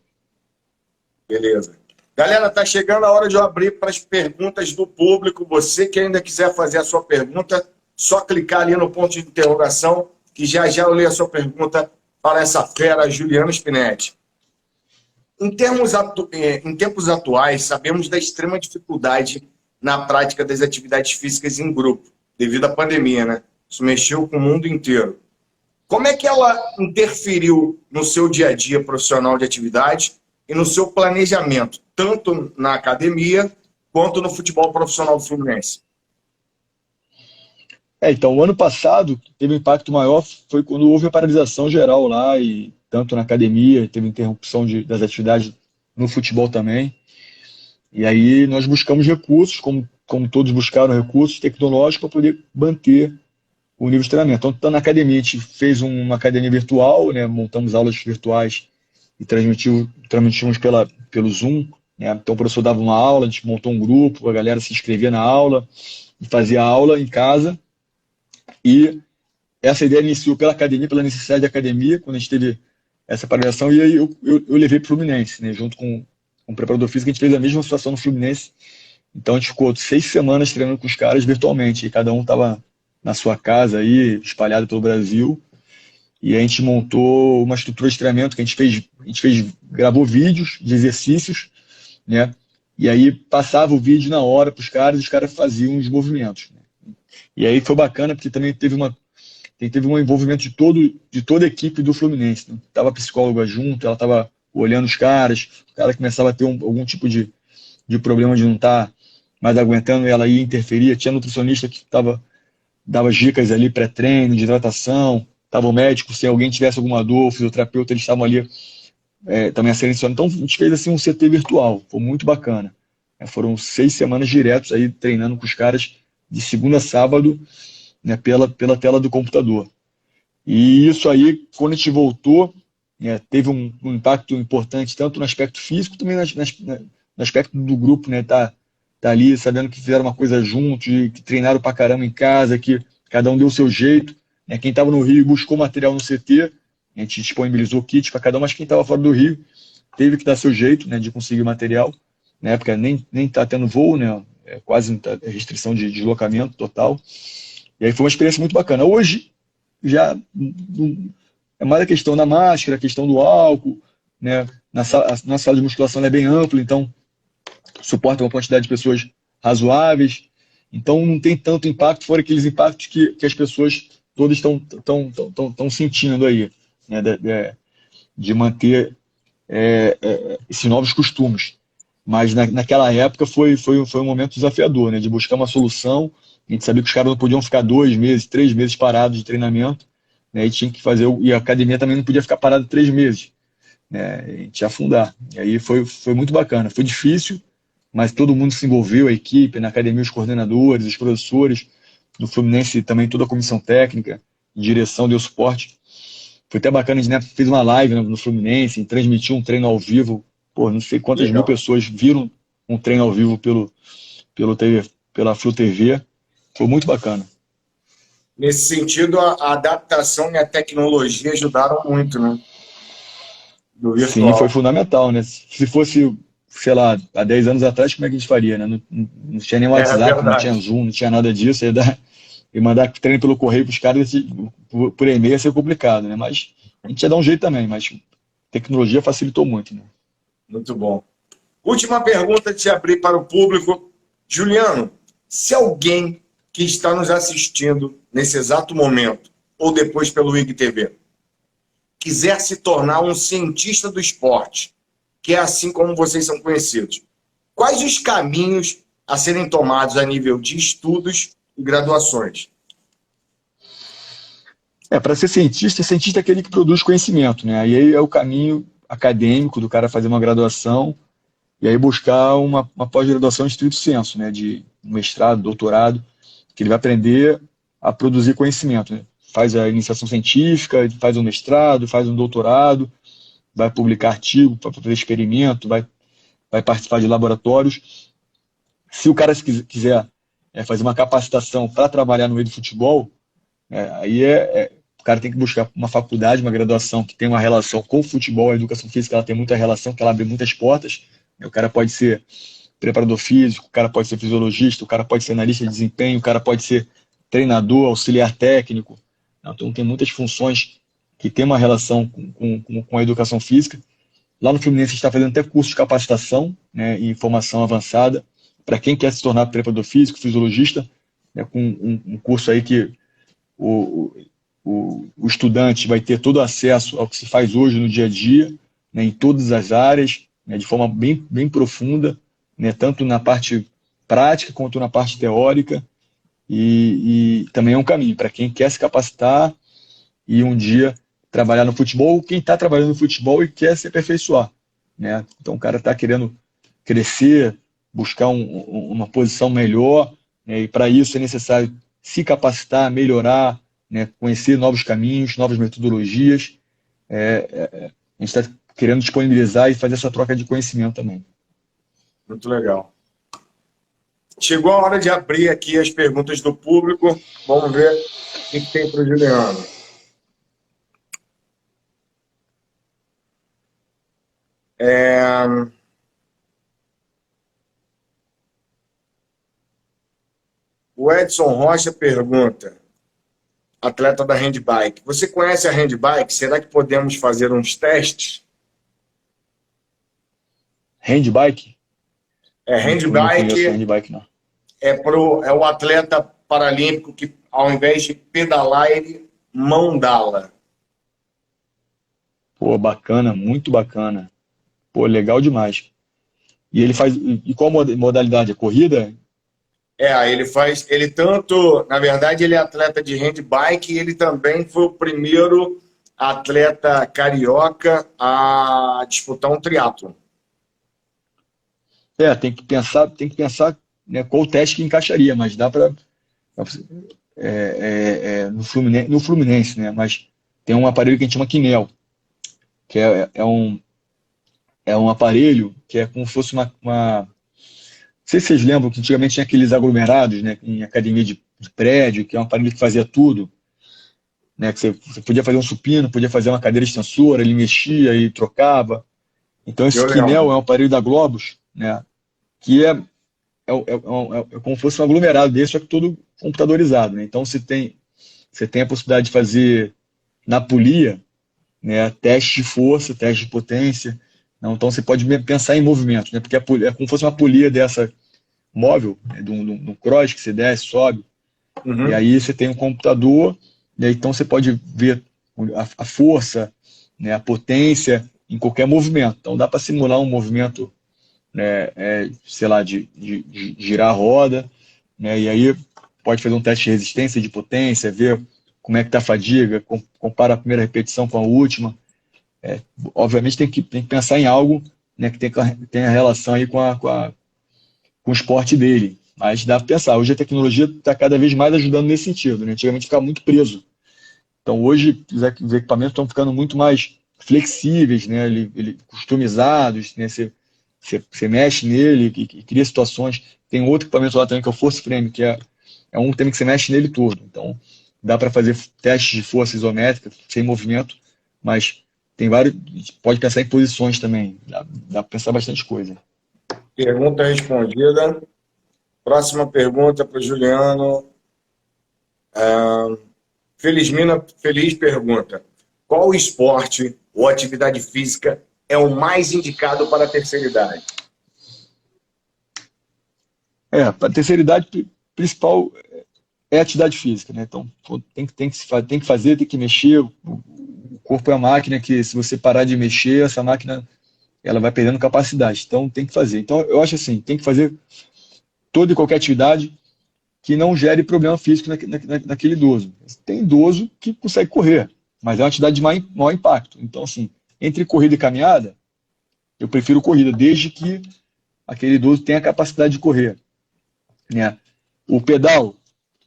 Beleza. Galera, tá chegando a hora de eu abrir para as perguntas do público. Você que ainda quiser fazer a sua pergunta, só clicar ali no ponto de interrogação, que já eu leio a sua pergunta para essa fera, Juliano Spinetti. Em tempos atuais, sabemos da extrema dificuldade na prática das atividades físicas em grupo, devido à pandemia, né? Isso mexeu com o mundo inteiro. Como é que ela interferiu no seu dia a dia profissional de atividade e no seu planejamento, tanto na academia quanto no futebol profissional do Fluminense? Então, o ano passado teve um impacto maior, foi quando houve a paralisação geral lá, e tanto na academia, teve interrupção das atividades no futebol também. E aí nós buscamos recursos, como todos buscaram recursos tecnológicos para poder manter o nível de treinamento. Então, tá na academia, a gente fez uma academia virtual, né? Montamos aulas virtuais e transmitimos pelo Zoom, né? Então o professor dava uma aula, a gente montou um grupo, a galera se inscrevia na aula e fazia aula em casa. E essa ideia iniciou pela academia, pela necessidade da academia, quando a gente teve essa paralisação, e aí eu levei para o Fluminense, né? Junto com o preparador físico, a gente fez a mesma situação no Fluminense. Então a gente ficou 6 semanas treinando com os caras virtualmente, e cada um estava na sua casa aí, espalhado pelo Brasil, e a gente montou uma estrutura de treinamento que gravou vídeos de exercícios, né? E aí passava o vídeo na hora para os caras, e os caras faziam os movimentos, né? E aí foi bacana porque também teve um envolvimento de toda a equipe do Fluminense, né? Tava a psicóloga junto, ela estava olhando os caras, o cara começava a ter algum tipo de problema de não estar mais aguentando, ela ia interferir, tinha nutricionista que dava dicas ali, pré-treino, de hidratação, tava o médico, se alguém tivesse alguma dor, o fisioterapeuta, eles estavam ali também a selecionar. Então a gente fez assim um CT virtual, foi muito bacana. Foram 6 semanas diretos aí treinando com os caras de segunda a sábado, né, pela tela do computador. E isso aí, quando a gente voltou, né, teve um impacto importante tanto no aspecto físico, também no aspecto do grupo, né, tá ali sabendo que fizeram uma coisa juntos, que treinaram pra caramba em casa, que cada um deu o seu jeito, né. Quem estava no Rio buscou material no CT, a gente disponibilizou kit para cada um, mas quem estava fora do Rio teve que dar seu jeito, né, de conseguir material. Na época nem está tendo voo, né, quase restrição de deslocamento total. E aí foi uma experiência muito bacana. Hoje já é mais a questão da máscara, a questão do álcool, né? Na sala de musculação ela é bem ampla, então suporta uma quantidade de pessoas razoáveis. Então não tem tanto impacto, fora aqueles impactos que as pessoas todas estão sentindo aí, né? De manter esses novos costumes. Mas naquela época foi um momento desafiador, né? De buscar uma solução. A gente sabia que os caras não podiam ficar 2 meses, 3 meses parados de treinamento, né? E tinha que fazer, e a academia também não podia ficar parada 3 meses, né? A gente ia afundar. E aí foi muito bacana. Foi difícil, mas todo mundo se envolveu, a equipe, na academia, os coordenadores, os professores, do Fluminense também, toda a comissão técnica, direção, deu suporte. Foi até bacana, a gente, né, fez uma live no Fluminense, transmitiu um treino ao vivo. Pô, não sei quantas mil pessoas viram um treino ao vivo pela Flu TV. Foi muito bacana. Nesse sentido, a adaptação e a tecnologia ajudaram muito, né? Do virtual. Sim, foi fundamental, né? Se fosse, sei lá, há 10 anos atrás, como é que a gente faria, né? Não tinha nem WhatsApp, não tinha Zoom, não tinha nada disso. E mandar treino pelo correio para os caras por e-mail ia ser complicado, né? Mas a gente ia dar um jeito também, mas a tecnologia facilitou muito, né? Muito bom. Última pergunta de abrir para o público. Juliano, se alguém que está nos assistindo nesse exato momento, ou depois pelo IGTV, quiser se tornar um cientista do esporte, que é assim como vocês são conhecidos, quais os caminhos a serem tomados a nível de estudos e graduações? Para ser cientista é aquele que produz conhecimento, né? Aí é o caminho acadêmico do cara fazer uma graduação e aí buscar uma pós-graduação em estrito sensu, né? De mestrado, doutorado, que ele vai aprender a produzir conhecimento, né? Faz a iniciação científica, faz um mestrado, faz um doutorado, vai publicar artigo para fazer experimento, vai participar de laboratórios. Se o cara quiser fazer uma capacitação para trabalhar no meio do futebol, aí o cara tem que buscar uma faculdade, uma graduação que tem uma relação com o futebol. A educação física ela tem muita relação, que ela abre muitas portas. O cara pode ser preparador físico, o cara pode ser fisiologista, o cara pode ser analista de desempenho, o cara pode ser treinador, auxiliar técnico. Então tem muitas funções que tem uma relação com a educação física. Lá no Fluminense a gente está fazendo até curso de capacitação, né, e formação avançada para quem quer se tornar preparador físico, fisiologista, né, com um curso aí que o estudante vai ter todo acesso ao que se faz hoje no dia a dia, né, em todas as áreas, né, de forma bem profunda, né, tanto na parte prática quanto na parte teórica, e também é um caminho para quem quer se capacitar e um dia trabalhar no futebol, ou quem está trabalhando no futebol e quer se aperfeiçoar, né? Então o cara está querendo crescer, buscar uma posição melhor, né, e para isso é necessário se capacitar, melhorar, né, conhecer novos caminhos, novas metodologias. A gente está querendo disponibilizar e fazer essa troca de conhecimento também. Muito legal. Chegou a hora de abrir aqui as perguntas do público. Vamos ver o que tem para o Juliano. O Edson Rocha pergunta, atleta da handbike. Você conhece a handbike? Será que podemos fazer uns testes? Handbike? Handbike. Não conheço handbike, não. É o atleta paralímpico que, ao invés de pedalar, ele mandala. Pô, bacana, muito bacana. Pô, legal demais. E ele faz. E qual modalidade? A corrida? Na verdade, ele é atleta de handbike e ele também foi o primeiro atleta carioca a disputar um triatlon. Tem que pensar, né, qual o teste que encaixaria, mas dá para no Fluminense, né? Mas tem um aparelho que a gente chama Kinel, que é um aparelho que é como se fosse uma. Não sei se vocês lembram que antigamente tinha aqueles aglomerados, né, em academia de prédio, que é um aparelho que fazia tudo, né, que você podia fazer um supino, podia fazer uma cadeira extensora, ele mexia e trocava. Então esse Kinel é um aparelho da Globus, né, que é como se fosse um aglomerado desse, só que todo computadorizado, né? Então você tem a possibilidade de fazer na polia, né, teste de força, teste de potência. Então você pode pensar em movimento, né, porque é como se fosse uma polia dessa móvel, né, de um cross que você desce, sobe, e aí você tem um computador, e aí, então você pode ver a força, né, a potência em qualquer movimento. Então dá para simular um movimento, né, sei lá, de girar a roda, né, e aí pode fazer um teste de resistência, de potência, ver como é que está a fadiga, compara a primeira repetição com a última. Obviamente tem que pensar em algo, né, que tenha relação aí com o esporte dele, mas dá para pensar. Hoje a tecnologia está cada vez mais ajudando nesse sentido, né? Antigamente ficava muito preso. Então hoje os equipamentos estão ficando muito mais flexíveis, né, customizados, né, você mexe nele e cria situações. Tem outro equipamento lá também que é o Force Frame, que é um também que você mexe nele todo. Então dá para fazer testes de força isométrica sem movimento, mas tem vários. Pode pensar em posições também. Dá para pensar bastante coisa. Pergunta respondida. Próxima pergunta para o Juliano. Feliz pergunta. Qual esporte ou atividade física é o mais indicado para a terceira idade? Para a terceira idade, principal é a atividade física, né? Então tem que fazer, tem que mexer. O corpo é uma máquina que, se você parar de mexer, essa máquina ela vai perdendo capacidade. Então tem que fazer. Então eu acho assim, tem que fazer toda e qualquer atividade que não gere problema físico naquele idoso. Tem idoso que consegue correr, mas é uma atividade de maior impacto. Então, assim, entre corrida e caminhada, eu prefiro corrida, desde que aquele idoso tenha a capacidade de correr, né? O pedal,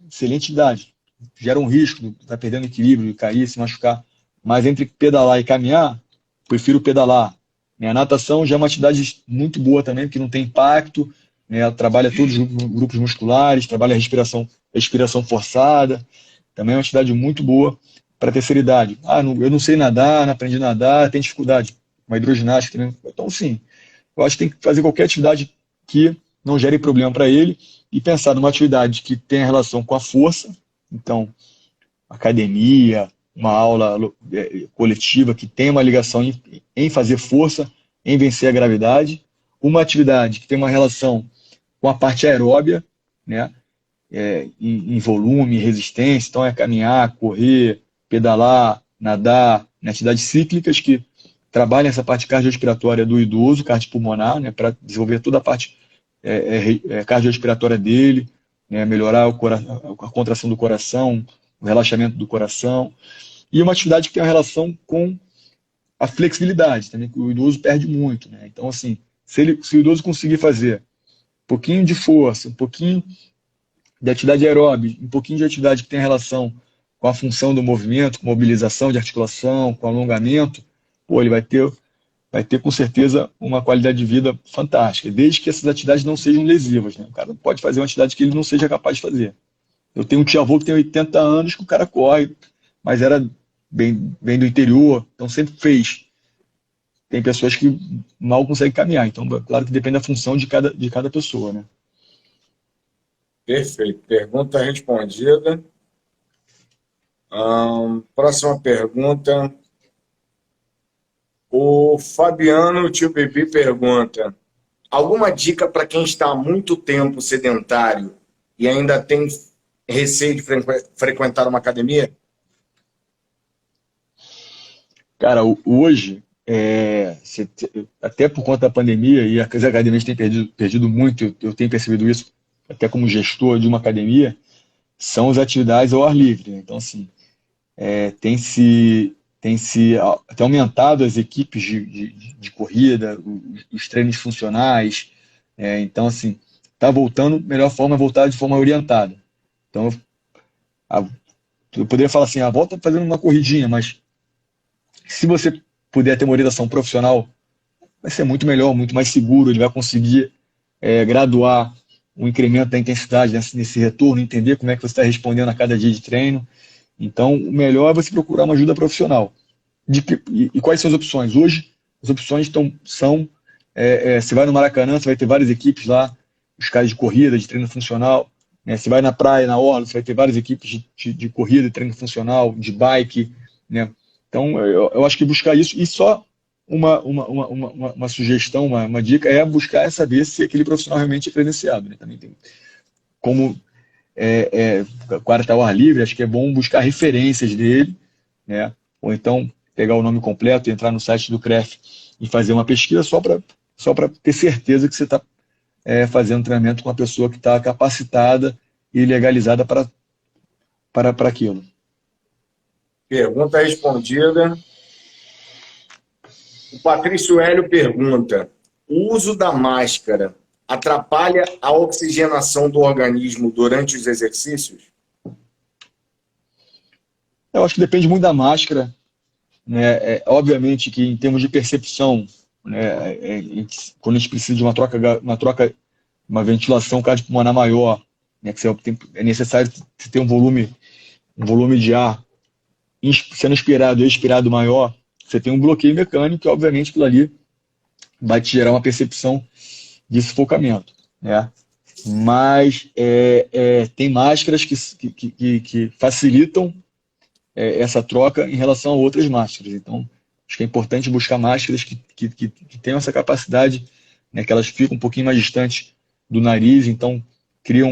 excelente idade, gera um risco de estar perdendo equilíbrio, de cair, se machucar. Mas entre pedalar e caminhar, prefiro pedalar. A natação já é uma atividade muito boa também, porque não tem impacto, né? Ela trabalha todos os grupos musculares, trabalha a respiração forçada. Também é uma atividade muito boa para a terceira idade. Eu não sei nadar, não aprendi a nadar, tem dificuldade. Uma hidroginástica também. Então, sim, eu acho que tem que fazer qualquer atividade que não gere problema para ele e pensar numa atividade que tenha relação com a força. Então, academia, uma aula coletiva que tenha uma ligação em fazer força, em vencer a gravidade. Uma atividade que tem uma relação com a parte aeróbia, né? Em volume, resistência. Então, caminhar, correr, pedalar, nadar, né? Atividades cíclicas que trabalham essa parte cardiorrespiratória do idoso, cardiopulmonar, né? Para desenvolver toda a parte cardiorrespiratória dele, né? Melhorar a contração do coração, o relaxamento do coração. E uma atividade que tem uma relação com a flexibilidade, também, que o idoso perde muito, né? Então, assim, se o idoso conseguir fazer um pouquinho de força, um pouquinho de atividade aeróbica, um pouquinho de atividade que tem relação com a função do movimento, com mobilização de articulação, com alongamento, pô, ele vai ter com certeza uma qualidade de vida fantástica, desde que essas atividades não sejam lesivas, né? O cara não pode fazer uma atividade que ele não seja capaz de fazer. Eu tenho um tio-avô que tem 80 anos, que o cara corre, mas era bem do interior, então sempre fez. Tem pessoas que mal conseguem caminhar, então claro que depende da função de cada pessoa, né? Perfeito. Pergunta respondida. Próxima pergunta. O Fabiano, o tio Bibi, pergunta: alguma dica para quem está há muito tempo sedentário e ainda tem receio de frequentar uma academia? Cara, hoje, até por conta da pandemia, e as academias têm perdido muito, eu tenho percebido isso, até como gestor de uma academia, são as atividades ao ar livre, né? Então, assim, tem se até aumentado as equipes de corrida, os treinos funcionais. Então, assim, está voltando, melhor forma é voltar de forma orientada. Então, a- eu poderia falar assim, volta fazendo uma corridinha, mas se você puder ter uma orientação profissional, vai ser muito melhor, muito mais seguro, ele vai conseguir graduar o incremento da intensidade nesse retorno, entender como é que você está respondendo a cada dia de treino. Então, o melhor é você procurar uma ajuda profissional. E quais são as opções? Hoje, as opções são, você vai no Maracanã, você vai ter várias equipes lá, os caras de corrida, de treino funcional, né? Você vai na praia, na orla, você vai ter várias equipes de corrida, de treino funcional, de bike, né? Então, eu acho que buscar isso, e só uma sugestão, uma dica, é buscar saber se aquele profissional realmente é credenciado, né? Também tem como o cara está ao ar livre, acho que é bom buscar referências dele, né? Ou então pegar o nome completo, entrar no site do CREF e fazer uma pesquisa só para ter certeza que você está fazendo treinamento com uma pessoa que está capacitada e legalizada para aquilo. Pergunta respondida. O Patrício Hélio pergunta: o uso da máscara atrapalha a oxigenação do organismo durante os exercícios? Eu acho que depende muito da máscara, né? Obviamente que em termos de percepção, né, quando a gente precisa de uma ventilação cardiopulmonar maior, né, que é necessário ter um volume de ar sendo inspirado e expirado maior, você tem um bloqueio mecânico que, obviamente, aquilo ali vai te gerar uma percepção de sufocamento, né? Mas tem máscaras que facilitam essa troca em relação a outras máscaras. Então, acho que é importante buscar máscaras que tenham essa capacidade, né, que elas ficam um pouquinho mais distantes do nariz, então criam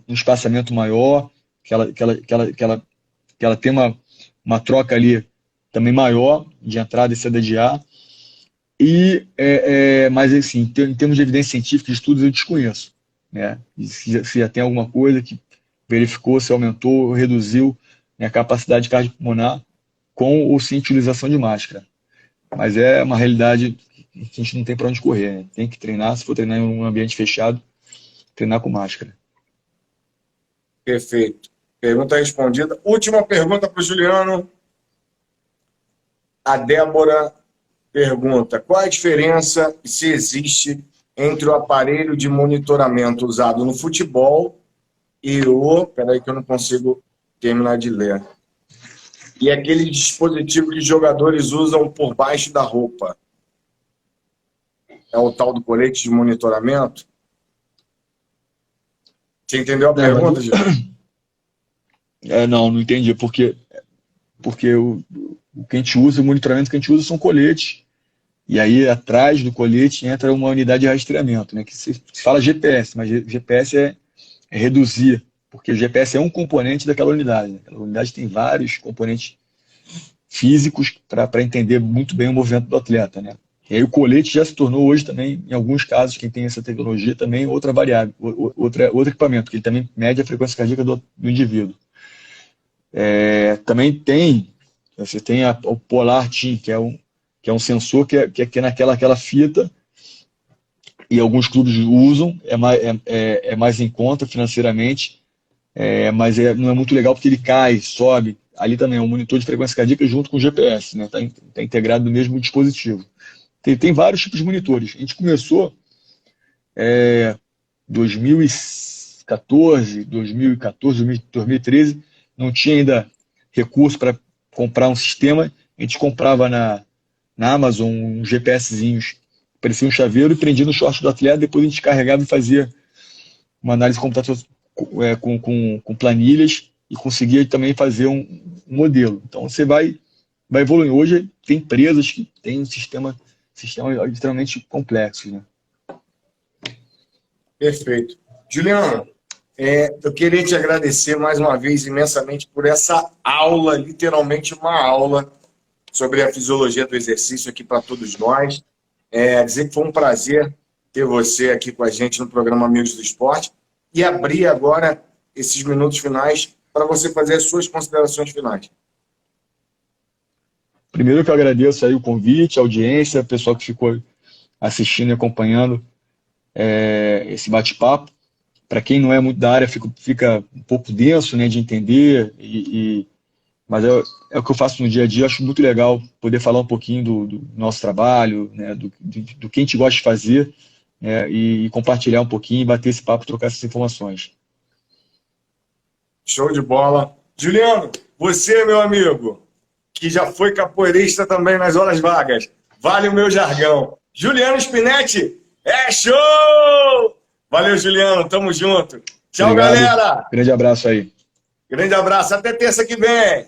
um espaçamento maior, que ela tem uma troca ali também maior de entrada e saída de ar. Mas, assim, em termos de evidência científica, de estudos, eu desconheço, né? Se já tem alguma coisa que verificou se aumentou ou reduziu, né, a capacidade cardiopulmonar com ou sem utilização de máscara. Mas é uma realidade que a gente não tem para onde correr, né? Tem que treinar, se for treinar em um ambiente fechado, treinar com máscara. Perfeito. Pergunta respondida. Última pergunta para o Juliano. A Débora pergunta: qual a diferença, se existe, entre o aparelho de monitoramento usado no futebol e peraí que eu não consigo terminar de ler. E aquele dispositivo que os jogadores usam por baixo da roupa? É o tal do colete de monitoramento? Você entendeu a pergunta, Juliano? Não entendi, porque o que a gente usa, o monitoramento que a gente usa são coletes, e aí atrás do colete entra uma unidade de rastreamento, né, que se fala GPS, mas GPS é reduzir, porque o GPS é um componente daquela unidade, né? Aquela unidade tem vários componentes físicos para entender muito bem o movimento do atleta, né? E aí o colete já se tornou hoje também, em alguns casos, quem tem essa tecnologia, também outra variável, outro equipamento, que ele também mede a frequência cardíaca do indivíduo. Também você tem o Polar Team, que é um sensor que é naquela fita, e alguns clubes usam, é mais em conta financeiramente, mas não é muito legal porque ele cai, sobe, ali também é um monitor de frequência cardíaca junto com o GPS, né? Tá integrado no mesmo dispositivo. Tem vários tipos de monitores. A gente começou 2014, 2013, não tinha ainda recurso para comprar um sistema. A gente comprava na Amazon uns GPSzinhos, parecia um chaveiro, e prendia no short do atleta, depois a gente carregava e fazia uma análise computacional com planilhas e conseguia também fazer um modelo. Então você vai evoluindo. Hoje tem empresas que têm um sistema extremamente complexo, né? Perfeito. Juliano, eu queria te agradecer mais uma vez imensamente por essa aula, literalmente uma aula sobre a fisiologia do exercício aqui para todos nós. Dizer que foi um prazer ter você aqui com a gente no programa Amigos do Esporte e abrir agora esses minutos finais para você fazer as suas considerações finais. Primeiro que eu agradeço aí o convite, a audiência, o pessoal que ficou assistindo e acompanhando esse bate-papo. Para quem não é muito da área, fica um pouco denso, né, de entender, mas é o que eu faço no dia a dia. Acho muito legal poder falar um pouquinho do nosso trabalho, né, do que a gente gosta de fazer, né, e compartilhar um pouquinho, bater esse papo, trocar essas informações. Show de bola. Juliano, você, meu amigo, que já foi capoeirista também nas horas vagas, vale o meu jargão. Juliano Spinetti, é show! Valeu, Juliano, tamo junto. Tchau, Obrigado. galera! Grande abraço aí. Grande abraço, até terça que vem!